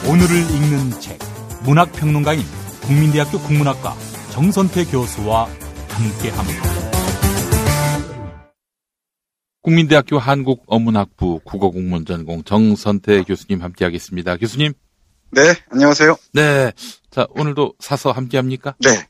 오늘을 읽는 책, 문학평론가인 국민대학교 국문학과 정선태 교수와 함께합니다. 국민대학교 한국어문학부 국어국문전공 정선태 교수님 함께하겠습니다. 교수님. 네, 안녕하세요. 네, 자 오늘도 사서 함께합니까? 네.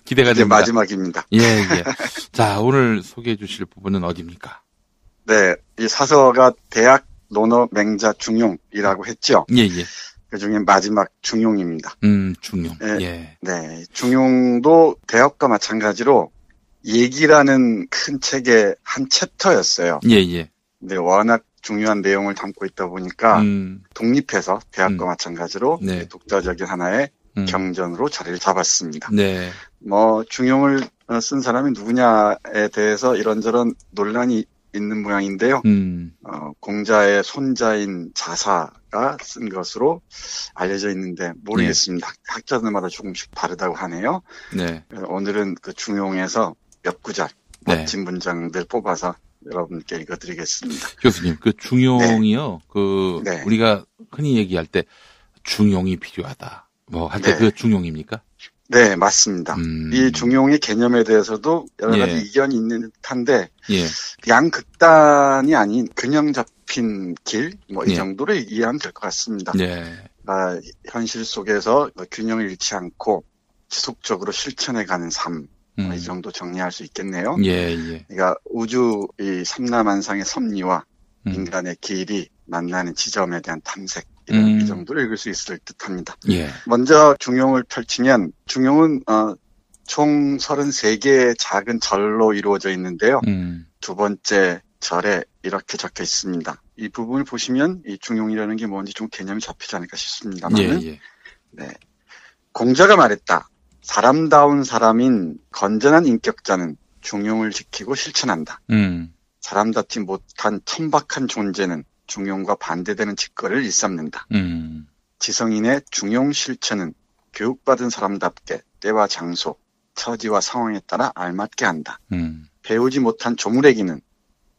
기대가 됩니다. 마지막입니다. 예. 자, 오늘 소개해 주실 부분은 어디입니까? 네, 이 사서가 대학 논어 맹자 중용이라고 했죠. 예. 그 중에 마지막 중용입니다. 중용. 네, 예. 네, 중용도 대학과 마찬가지로 얘기라는 큰 책의 한 챕터였어요. 예. 근데 워낙 중요한 내용을 담고 있다 보니까 독립해서 대학과 마찬가지로 네. 독자적인 하나의 경전으로 자리를 잡았습니다. 네. 중용을 쓴 사람이 누구냐에 대해서 이런저런 논란이 있는 모양인데요. 공자의 손자인 자사가 쓴 것으로 알려져 있는데 모르겠습니다. 학자들마다 조금씩 다르다고 하네요. 네. 오늘은 그 중용에서 몇 구절 멋진 네. 문장들 뽑아서 여러분께 읽어드리겠습니다. 교수님, 그 중용이요. 네. 우리가 흔히 얘기할 때 중용이 필요하다. 할 때 그 중용입니까? 네, 맞습니다. 이 중용의 개념에 대해서도 여러 가지 예. 이견이 있는 듯한데 예. 양극단이 아닌 균형 잡힌 길, 이 예. 정도로 이해하면 될 것 같습니다. 네. 현실 속에서 균형을 잃지 않고 지속적으로 실천해가는 삶, 이 정도 정리할 수 있겠네요. 예. 그러니까 우주 이 삼라만상의 섭리와 인간의 길이 만나는 지점에 대한 탐색, 이 정도로 읽을 수 있을 듯합니다. 예. 먼저 중용을 펼치면 중용은 총 33개의 작은 절로 이루어져 있는데요. 두 번째 절에 이렇게 적혀 있습니다. 이 부분을 보시면 이 중용이라는 게 뭔지 좀 개념이 잡히지 않을까 싶습니다만 예. 네. 공자가 말했다. 사람다운 사람인 건전한 인격자는 중용을 지키고 실천한다. 사람답지 못한 천박한 존재는 중용과 반대되는 직거를 일삼는다. 지성인의 중용 실천은 교육받은 사람답게 때와 장소, 처지와 상황에 따라 알맞게 한다. 배우지 못한 조물애기는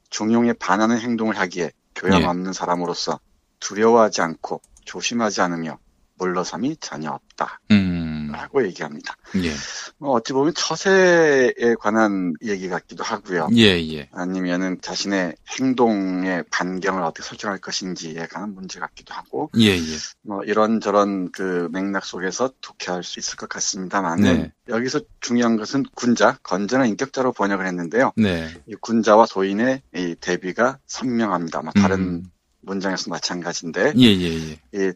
중용에 반하는 행동을 하기에 교양 없는 사람으로서 두려워하지 않고 조심하지 않으며 물러섬이 전혀 없다. 라고 얘기합니다. 예. 어찌 보면 처세에 관한 얘기 같기도 하고요. 예. 아니면은 자신의 행동의 반경을 어떻게 설정할 것인지에 관한 문제 같기도 하고. 예. 이런저런 그 맥락 속에서 독해할 수 있을 것 같습니다만은 네. 여기서 중요한 것은 군자, 건전한 인격자로 번역을 했는데요. 네. 이 군자와 도인의 이 대비가 선명합니다. 다른 문장에서 마찬가지인데,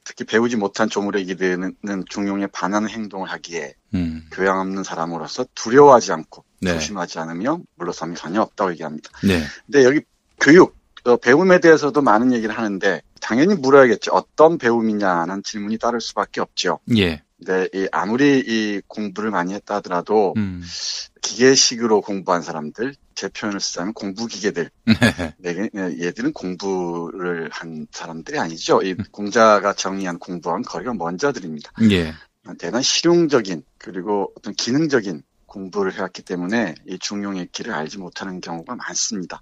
특히 배우지 못한 조물애기들은 중용에 반하는 행동을 하기에 교양 없는 사람으로서 두려워하지 않고 조심하지 않으며 물러섬이 전혀 없다고 얘기합니다. 네. 근데 여기 교육, 배움에 대해서도 많은 얘기를 하는데 당연히 물어야겠죠. 어떤 배움이냐는 질문이 따를 수밖에 없죠. 예. 근데 아무리 이 공부를 많이 했다 하더라도 기계식으로 공부한 사람들, 제 표현을 쓰자면 공부기계들. 얘들은 공부를 한 사람들이 아니죠. 이 공자가 정의한 공부와는 거리가 먼 자들입니다. 예. 대단히 실용적인 그리고 어떤 기능적인 공부를 해왔기 때문에 이 중용의 길을 알지 못하는 경우가 많습니다.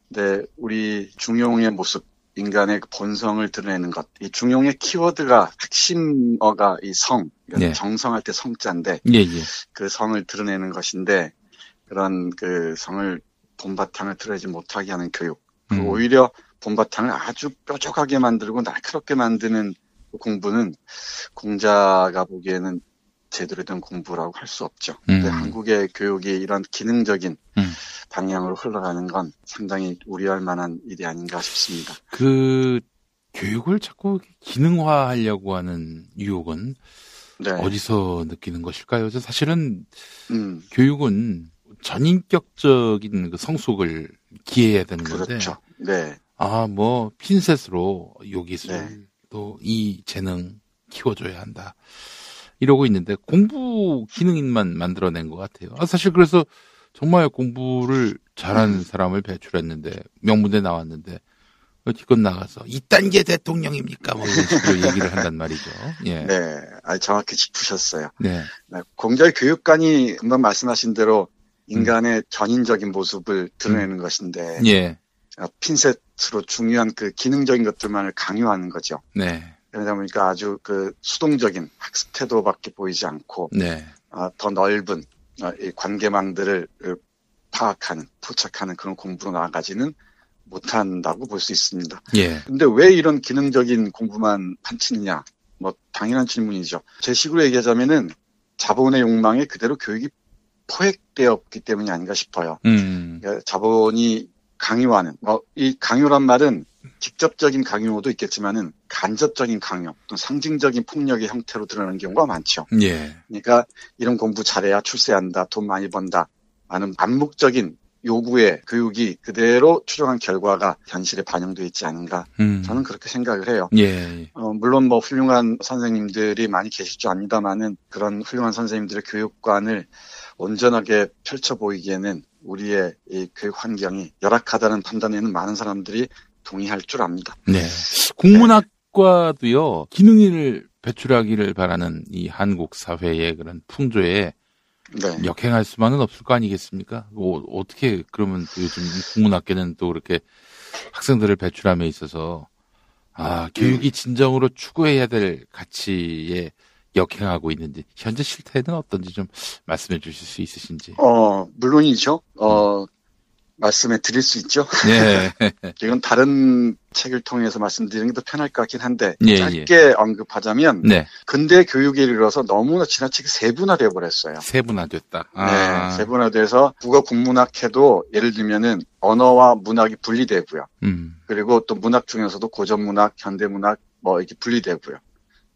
근데 우리 중용의 모습, 인간의 본성을 드러내는 것, 이 중용의 키워드가 핵심어가 이 성, 정성할 때 성자인데 그 성을 드러내는 것인데 그런 그 성을 본바탕을 드러내지 못하게 하는 교육, 오히려 본바탕을 아주 뾰족하게 만들고 날카롭게 만드는 공부는 공자가 보기에는 제대로 된 공부라고 할 수 없죠. 근데 한국의 교육이 이런 기능적인 방향으로 흘러가는 건 상당히 우려할 만한 일이 아닌가 싶습니다. 그 교육을 자꾸 기능화하려고 하는 유혹은 어디서 느끼는 것일까요? 사실은 교육은 전인격적인 그 성숙을 기해야 되는 건데. 그렇죠. 네. 핀셋으로 요기술, 또 이 재능 키워줘야 한다. 이러고 있는데 공부 기능인만 만들어낸 것 같아요. 사실 그래서 정말 공부를 잘하는 사람을 배출했는데 명문대 나왔는데 기껏 나가서 2단계 대통령입니까? 이런 식으로 얘기를 한단 말이죠. 예. 네, 정확히 짚으셨어요. 네. 공자의 교육관이 금방 말씀하신 대로 인간의 전인적인 모습을 드러내는 것인데, 핀셋으로 중요한 그 기능적인 것들만을 강요하는 거죠. 네. 그러다 보니까 아주 그 수동적인 학습 태도밖에 보이지 않고 네. 더 넓은 이 관계망들을 파악하는, 포착하는 그런 공부로 나아가지는 못한다고 볼 수 있습니다. 예. 근데 왜 이런 기능적인 공부만 판치느냐? 뭐 당연한 질문이죠. 제 식으로 얘기하자면은 자본의 욕망에 그대로 교육이 포획되었기 때문이 아닌가 싶어요. 그러니까 자본이 강요하는, 이 강요란 말은 직접적인 강요도 있겠지만은 간접적인 강요, 또 상징적인 폭력의 형태로 드러나는 경우가 많죠. 예. 그러니까 이런 공부 잘해야 출세한다, 돈 많이 번다, 하는 암묵적인 요구에 교육이 그대로 추정한 결과가 현실에 반영되어 있지 않은가. 저는 그렇게 생각을 해요. 예. 물론 뭐 훌륭한 선생님들이 많이 계실 줄 압니다만은 그런 훌륭한 선생님들의 교육관을 온전하게 펼쳐 보이기에는 우리의 이 교육 환경이 열악하다는 판단에는 많은 사람들이 동의할 줄 압니다. 네. 국문학과도요, 기능을 배출하기를 바라는 이 한국 사회의 그런 풍조에 네. 역행할 수만은 없을 거 아니겠습니까? 어떻게 그러면 요즘 국문학계는 또 그렇게 학생들을 배출함에 있어서 교육이 진정으로 추구해야 될 가치에 역행하고 있는지 현재 실태는 어떤지 좀 말씀해 주실 수 있으신지. 물론이죠. 말씀해 드릴 수 있죠. 네. 이건 다른 책을 통해서 말씀드리는 게 더 편할 것 같긴 한데 짧게 예. 언급하자면 네. 근대 교육에 이르러서 너무나 지나치게 세분화되어 버렸어요. 세분화됐다. 네, 세분화돼서 국어 국문학해도 예를 들면은 언어와 문학이 분리되고요. 그리고 또 문학 중에서도 고전문학, 현대문학 뭐 이렇게 분리되고요.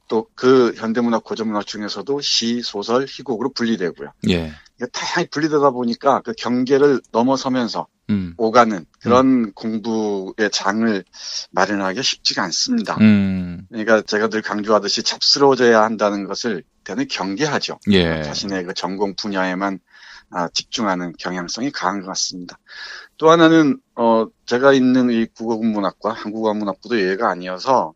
또 그 현대문학, 고전문학 중에서도 시, 소설, 희곡으로 분리되고요. 예. 다양하게 분리되다 보니까 그 경계를 넘어서면서 오가는 그런 공부의 장을 마련하기가 쉽지가 않습니다. 그러니까 제가 늘 강조하듯이 잡스러워져야 한다는 것을 대단히 경계하죠. 예. 자신의 그 전공 분야에만 집중하는 경향성이 강한 것 같습니다. 또 하나는 제가 있는 이 국어국문학과 한국어문학부도 예외가 아니어서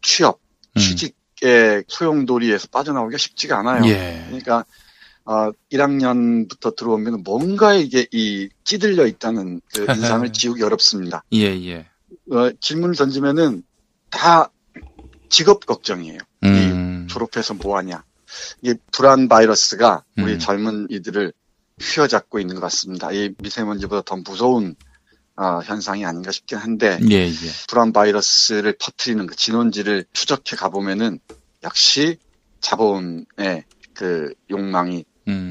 취업, 취직의 소용돌이에서 빠져나오기가 쉽지가 않아요. 예. 그러니까 1학년부터 들어오면 뭔가 이게 찌들려 있다는 그 인상을 지우기 어렵습니다. 예. 질문을 던지면은 다 직업 걱정이에요. 졸업해서 뭐 하냐. 이게 불안 바이러스가 우리 젊은 이들을 휘어잡고 있는 것 같습니다. 이 미세먼지보다 더 무서운 현상이 아닌가 싶긴 한데 예. 불안 바이러스를 퍼뜨리는 그 진원지를 추적해 가보면은 역시 자본의 그 욕망이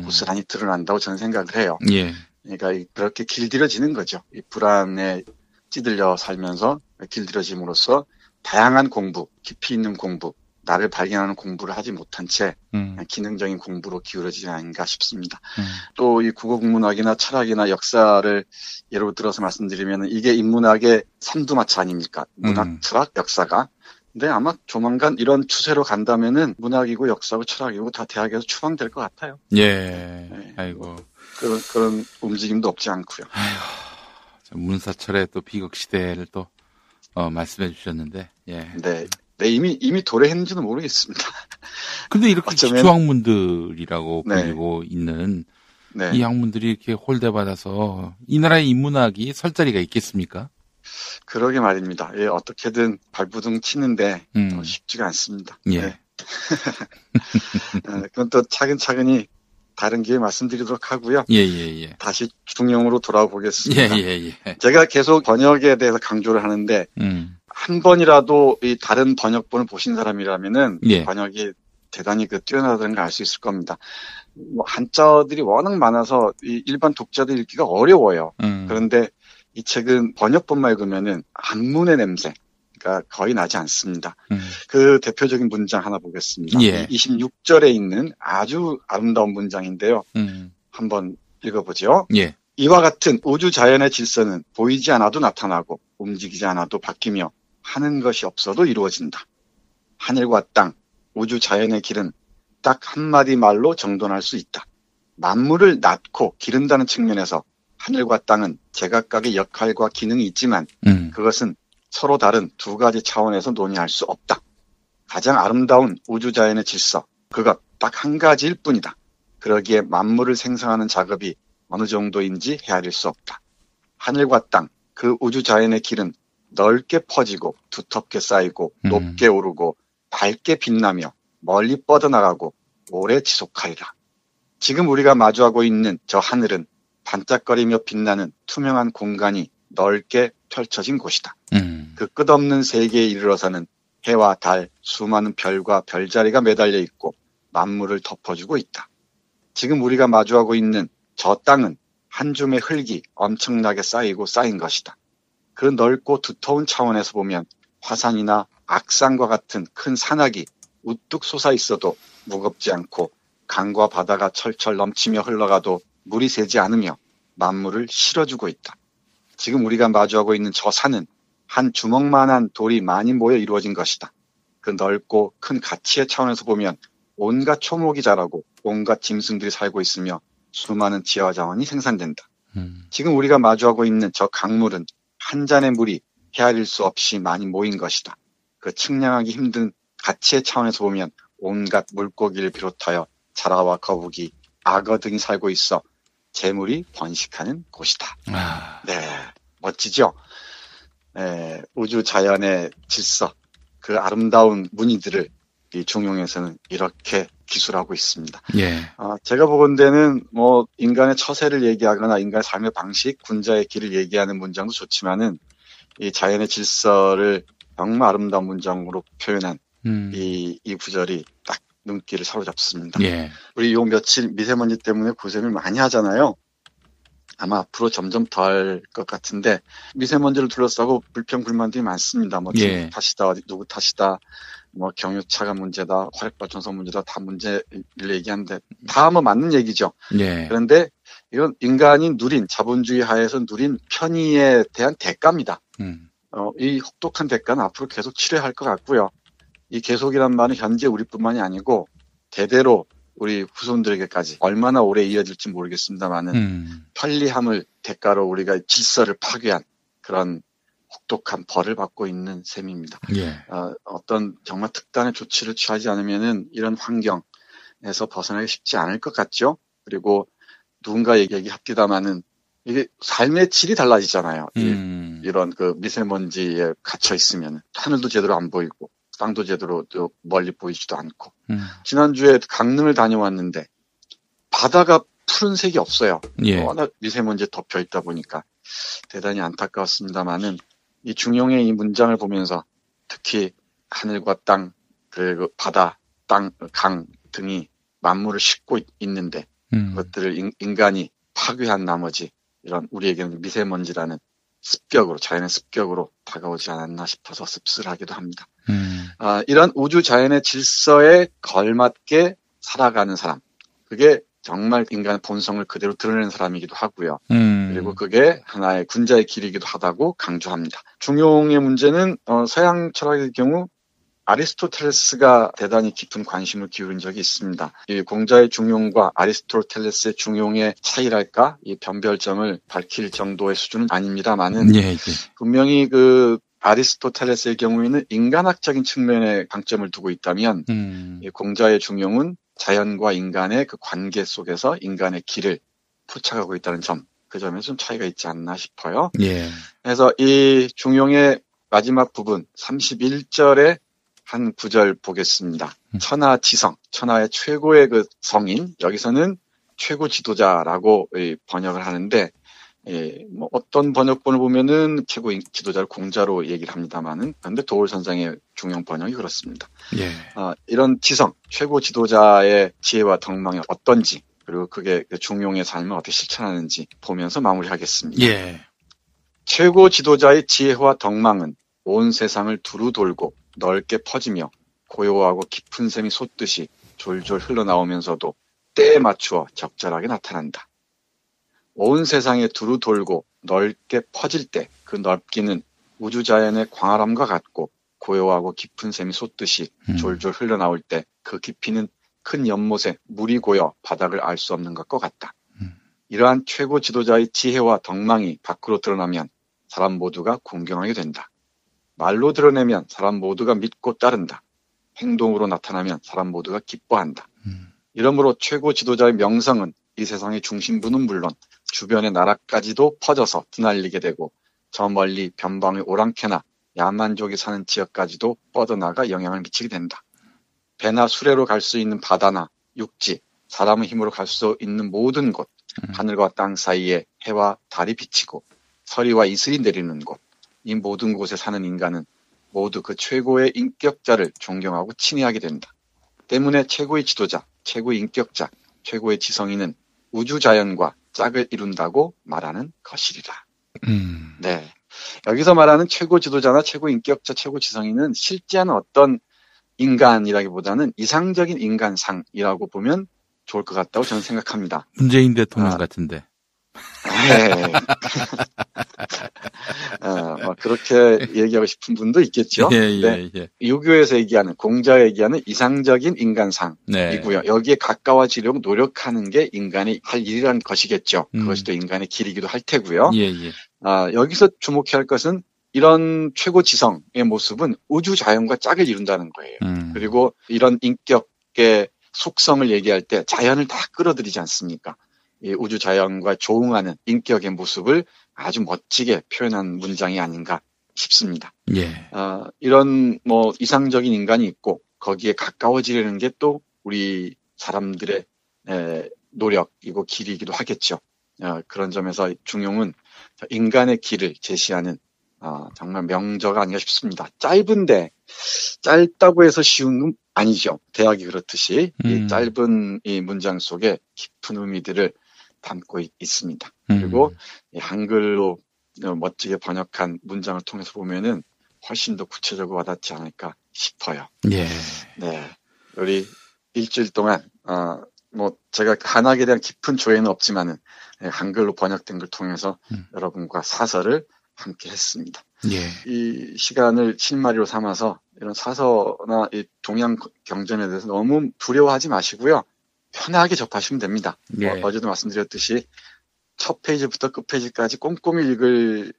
고스란히 드러난다고 저는 생각을 해요. 예. 그러니까 그렇게 길들여지는 거죠. 이 불안에 찌들려 살면서 길들여짐으로써 다양한 공부, 깊이 있는 공부, 나를 발견하는 공부를 하지 못한 채 기능적인 공부로 기울어지지 않은가 싶습니다. 또 이 국어국문학이나 철학이나 역사를 예로 들어서 말씀드리면 이게 인문학의 삼두마차 아닙니까? 문학, 철학, 역사가. 근데 아마 조만간 이런 추세로 간다면은 문학이고 역사고 철학이고 다 대학에서 추방될 것 같아요. 예. 네. 아이고. 그런 움직임도 없지 않고요. 아이고. 문사철의 또 비극 시대를 또 말씀해 주셨는데. 예. 네. 이미 도래했는지는 모르겠습니다. 근데 이렇게 어쩌면... 기초학문들이라고 불리고 있는 이 학문들이 이렇게 홀대받아서 이 나라의 인문학이 설 자리가 있겠습니까? 그러게 말입니다. 예, 어떻게든 발부둥 치는데 쉽지가 않습니다. 예. 네. 그건 또 차근차근히 다른 기회에 말씀드리도록 하고요. 예. 다시 중용으로 돌아보겠습니다. 예. 제가 계속 번역에 대해서 강조를 하는데 한 번이라도 이 다른 번역본을 보신 사람이라면은 번역이 대단히 뛰어나다는 걸 알 수 있을 겁니다. 뭐 한자들이 워낙 많아서 이 일반 독자들 읽기가 어려워요. 그런데 이 책은 번역본만 읽으면은 한문의 냄새가 거의 나지 않습니다. 그 대표적인 문장 하나 보겠습니다. 26절에 있는 아주 아름다운 문장인데요. 한번 읽어보죠. 예. 이와 같은 우주 자연의 질서는 보이지 않아도 나타나고 움직이지 않아도 바뀌며 하는 것이 없어도 이루어진다. 하늘과 땅, 우주 자연의 길은 딱 한마디 말로 정돈할 수 있다. 만물을 낳고 기른다는 측면에서 하늘과 땅은 제각각의 역할과 기능이 있지만 그것은 서로 다른 두 가지 차원에서 논의할 수 없다. 가장 아름다운 우주 자연의 질서, 그것 딱 한 가지일 뿐이다. 그러기에 만물을 생성하는 작업이 어느 정도인지 헤아릴 수 없다. 하늘과 땅, 그 우주 자연의 길은 넓게 퍼지고 두텁게 쌓이고 높게 오르고 밝게 빛나며 멀리 뻗어나가고 오래 지속하리라. 지금 우리가 마주하고 있는 저 하늘은 반짝거리며 빛나는 투명한 공간이 넓게 펼쳐진 곳이다. 그 끝없는 세계에 이르러서는 해와 달, 수많은 별과 별자리가 매달려 있고 만물을 덮어주고 있다. 지금 우리가 마주하고 있는 저 땅은 한 줌의 흙이 엄청나게 쌓이고 쌓인 것이다. 그 넓고 두터운 차원에서 보면 화산이나 악산과 같은 큰 산악이 우뚝 솟아 있어도 무겁지 않고 강과 바다가 철철 넘치며 흘러가도 물이 새지 않으며 만물을 실어주고 있다. 지금 우리가 마주하고 있는 저 산은 한 주먹만한 돌이 많이 모여 이루어진 것이다. 그 넓고 큰 가치의 차원에서 보면 온갖 초목이 자라고 온갖 짐승들이 살고 있으며 수많은 지하 자원이 생산된다. 지금 우리가 마주하고 있는 저 강물은 한 잔의 물이 헤아릴 수 없이 많이 모인 것이다. 그 측량하기 힘든 가치의 차원에서 보면 온갖 물고기를 비롯하여 자라와 거북이, 악어 등이 살고 있어 재물이 번식하는 곳이다. 네, 멋지죠? 네, 우주 자연의 질서, 그 아름다운 무늬들을 이 중용에서는 이렇게 기술하고 있습니다. 예. 제가 보건대는 뭐 인간의 처세를 얘기하거나 인간의 삶의 방식, 군자의 길을 얘기하는 문장도 좋지만은 이 자연의 질서를 정말 아름다운 문장으로 표현한 이 구절이 딱 눈길을 사로잡습니다. 예. 우리 요 며칠 미세먼지 때문에 고생을 많이 하잖아요. 아마 앞으로 점점 덜 것 같은데 미세먼지를 둘러싸고 불평불만들이 많습니다. 뭐 예. 탓이다, 누구 탓이다, 뭐 경유차가 문제다, 화력발전소 문제다, 다 문제를 얘기하는데 다 뭐 맞는 얘기죠. 예. 그런데 이건 인간이 누린 자본주의 하에서 누린 편의에 대한 대가입니다. 이 혹독한 대가는 앞으로 계속 치러야 할 것 같고요. 이 계속이란 말은 현재 우리뿐만이 아니고 대대로 우리 후손들에게까지 얼마나 오래 이어질지 모르겠습니다만은 편리함을 대가로 우리가 질서를 파괴한 그런 혹독한 벌을 받고 있는 셈입니다. 예. 어떤 정말 특단의 조치를 취하지 않으면은 이런 환경에서 벗어나기 쉽지 않을 것 같죠. 그리고 누군가 얘기합디다마는 이게 삶의 질이 달라지잖아요. 이런 그 미세먼지에 갇혀 있으면 하늘도 제대로 안 보이고 땅도 제대로 멀리 보이지도 않고. 지난주에 강릉을 다녀왔는데 바다가 푸른색이 없어요. 예. 워낙 미세먼지에 덮여 있다 보니까 대단히 안타까웠습니다만은 이 중용의 이 문장을 보면서 특히 하늘과 땅 그리고 바다, 땅, 강 등이 만물을 싣고 있는데 그것들을 인간이 파괴한 나머지 이런 우리에게는 미세먼지라는 습격으로 자연의 습격으로 다가오지 않았나 싶어서 씁쓸하기도 합니다. 이런 우주 자연의 질서에 걸맞게 살아가는 사람, 그게 정말 인간의 본성을 그대로 드러내는 사람이기도 하고요. 그리고 그게 하나의 군자의 길이기도 하다고 강조합니다. 중용의 문제는 서양 철학의 경우 아리스토텔레스가 대단히 깊은 관심을 기울인 적이 있습니다. 이 공자의 중용과 아리스토텔레스의 중용의 차이랄까, 이 변별점을 밝힐 정도의 수준은 아닙니다만은 예. 분명히 그 아리스토텔레스의 경우에는 인간학적인 측면에 방점을 두고 있다면 이 공자의 중용은 자연과 인간의 그 관계 속에서 인간의 길을 포착하고 있다는 점, 그 점에서 좀 차이가 있지 않나 싶어요. 예. 그래서 이 중용의 마지막 부분 31절에 한 구절 보겠습니다. 천하지성, 천하의 최고의 그 성인, 여기서는 최고 지도자라고 번역을 하는데, 뭐 어떤 번역본을 보면은 최고 지도자를 공자로 얘기를 합니다만은, 그런데 도울선상의 중용 번역이 그렇습니다. 예. 이런 지성, 최고 지도자의 지혜와 덕망이 어떤지, 그리고 그게 중용의 삶을 어떻게 실천하는지 보면서 마무리하겠습니다. 예. 최고 지도자의 지혜와 덕망은 온 세상을 두루 돌고 넓게 퍼지며 고요하고 깊은 샘이 솟듯이 졸졸 흘러나오면서도 때에 맞추어 적절하게 나타난다. 온 세상에 두루 돌고 넓게 퍼질 때 그 넓기는 우주자연의 광활함과 같고 고요하고 깊은 샘이 솟듯이 졸졸 흘러나올 때 그 깊이는 큰 연못에 물이 고여 바닥을 알 수 없는 것과 같다. 이러한 최고 지도자의 지혜와 덕망이 밖으로 드러나면 사람 모두가 공경하게 된다. 말로 드러내면 사람 모두가 믿고 따른다. 행동으로 나타나면 사람 모두가 기뻐한다. 이러므로 최고 지도자의 명성은 이 세상의 중심부는 물론 주변의 나라까지도 퍼져서 드날리게 되고 저 멀리 변방의 오랑캐나 야만족이 사는 지역까지도 뻗어나가 영향을 미치게 된다. 배나 수레로 갈 수 있는 바다나 육지, 사람의 힘으로 갈 수 있는 모든 곳, 하늘과 땅 사이에 해와 달이 비치고 서리와 이슬이 내리는 곳, 이 모든 곳에 사는 인간은 모두 그 최고의 인격자를 존경하고 친애하게 된다. 때문에 최고의 지도자, 최고의 인격자, 최고의 지성인은 우주자연과 짝을 이룬다고 말하는 것이리라. 네. 여기서 말하는 최고 지도자나 최고 인격자, 최고 지성인은 실제한 어떤 인간이라기보다는 이상적인 인간상이라고 보면 좋을 것 같다고 저는 생각합니다. 문재인 대통령 같은데. 네. 그렇게 얘기하고 싶은 분도 있겠죠. 예. 유교에서 얘기하는, 공자가 얘기하는 이상적인 인간상이고요. 네. 여기에 가까워지려고 노력하는 게 인간이 할 일이라는 것이겠죠. 그것이 또 인간의 길이기도 할 테고요. 예. 여기서 주목해야 할 것은 이런 최고 지성의 모습은 우주 자연과 짝을 이룬다는 거예요. 그리고 이런 인격의 속성을 얘기할 때 자연을 다 끌어들이지 않습니까? 이 우주 자연과 조응하는 인격의 모습을 아주 멋지게 표현한 문장이 아닌가 싶습니다. 예. 이런 이상적인 인간이 있고 거기에 가까워지려는 게 또 우리 사람들의 노력이고 길이기도 하겠죠. 그런 점에서 중용은 인간의 길을 제시하는 정말 명저가 아닌가 싶습니다. 짧은데 짧다고 해서 쉬운 건 아니죠. 대학이 그렇듯이 이 짧은 이 문장 속에 깊은 의미들을 담고 있습니다. 그리고 이 한글로 멋지게 번역한 문장을 통해서 보면은 훨씬 더 구체적으로 와닿지 않을까 싶어요. 예. 네. 우리 일주일 동안 제가 한학에 대한 깊은 조예는 없지만은 한글로 번역된 걸 통해서 여러분과 사설을 함께 했습니다. 예. 이 시간을 실마리로 삼아서 이런 사서나 이 동양 경전에 대해서 너무 두려워하지 마시고요. 편하게 접하시면 됩니다. 예. 어제도 말씀드렸듯이 첫 페이지부터 끝 페이지까지 꼼꼼히 읽을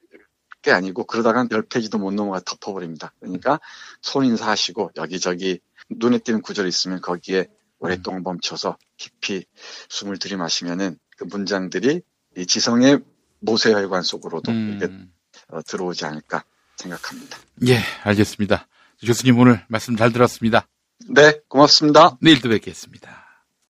게 아니고 그러다가 10페이지도 못 넘어가 덮어버립니다. 그러니까 손인사하시고 여기저기 눈에 띄는 구절이 있으면 거기에 오랫동안 멈춰서 깊이 숨을 들이마시면은 그 문장들이 이 지성의 모세혈관 속으로도 이렇게 들어오지 않을까 생각합니다. 예, 알겠습니다. 교수님 오늘 말씀 잘 들었습니다. 네, 고맙습니다. 내일 또 뵙겠습니다.